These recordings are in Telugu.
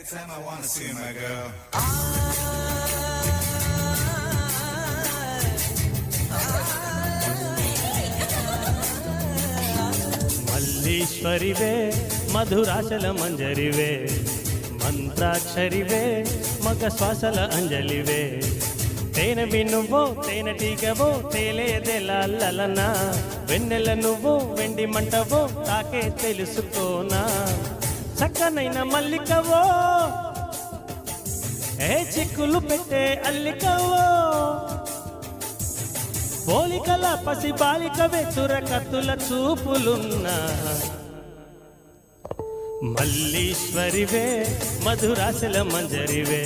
Time I wanna see my girl. మల్లీశ్వరివే మధురాశల మంజరివే మంత్రాక్షరివే మగ శ్వాసల అంజలివే తేనె వినువో తేనెటీగవో తేలేదెలనా వెన్నెల నువ్వు వెండి మంటవో తాకే తెలుసుకోనా చక్కనైన మల్లికవో ఏ చిక్కులు పెట్టే అల్లికవో పోలికల పసి బాలికవే చురకత్తుల చూపులున్నా మల్లీశ్వరివే మధురాశల మంజరివే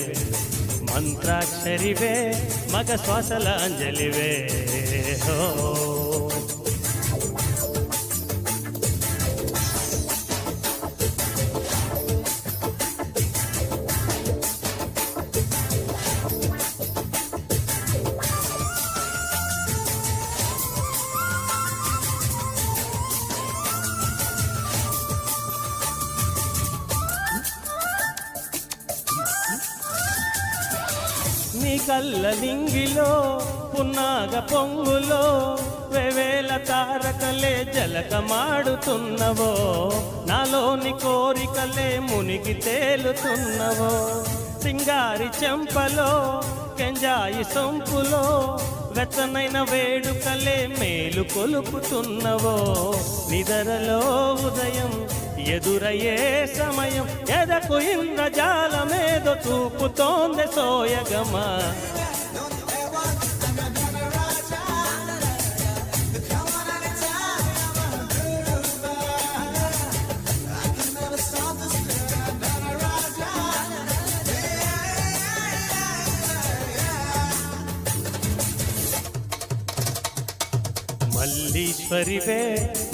మంత్రాక్షరివే మగ శ్వాసల అంజలివే హో నీ కళ్ళ లింగిలో పున్నాగ పొంగులో వేవేల తారకలే జలకమాడుతున్నవో నాలోని కోరికలే మునిగి తేలుతున్నవో సింగారి చెంపలో కెంజాయి సొంపులో వెచ్చనైన వేడుకలే మేలు కొలుపుతున్నవో నిదరలో ఉదయం ఎదురయ్యే సమయం ఎదకు ఇంద్రజాలమేదో చూపుతోంది సోయగమా మల్లీశ్వరివే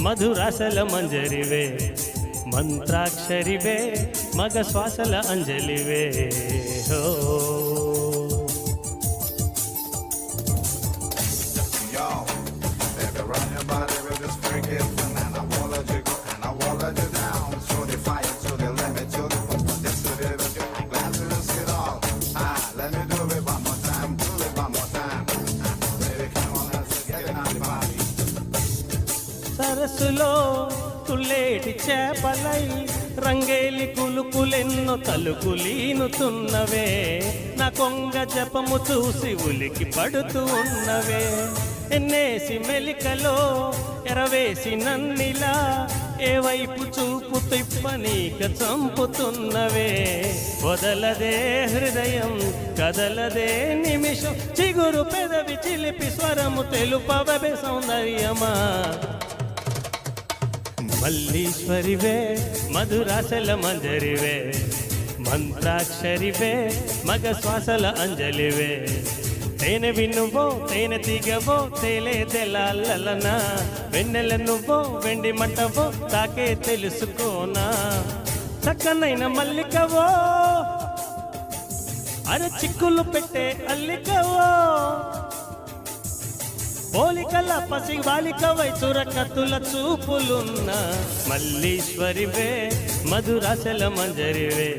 మధురాశల మంజరివే మంత్రాక్షరివే మగ శ్వాసల అంజలివే హో సరస్సులో తుల్లేటి చేపలై రంగేలి కులుకులెన్నో తలుకులీనుతున్నవే నా కొంగ జపము చూసి ఉలికి పడుతూ ఉన్నవే ఎన్నేసి మెలికలో ఎరవేసి నన్నిలా ఏ వైపు చూపు తిప్పనీక చంపుతున్నవే వదలదే హృదయం కదలదే నిమిషం చిగురు పెదవి చిలిపి స్వరము తెలుపవే సౌందర్యమా మల్లీశ్వరివే మధురాశల మంజరివే మంత్రాక్షరివే మగ శ్వాసల అంజలివే తేనె వినువో తేనె తీగవో తేలేదెలనా వెన్నెల నువ్వో వెండి మంటవో తాకే తెలుసుకోనా చక్కనైన మల్లికవో అర చిక్కులు పెట్టే అల్లికవో పోలికల పసి బాలికవై చురకత్తుల చూపులున్న మల్లీశ్వరివే మధురాశల మంజరివే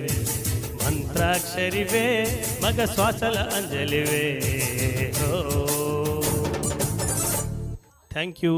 మంత్రాక్షరివే మగ శ్వాసల అంజలివే థ్యాంక్ యూ.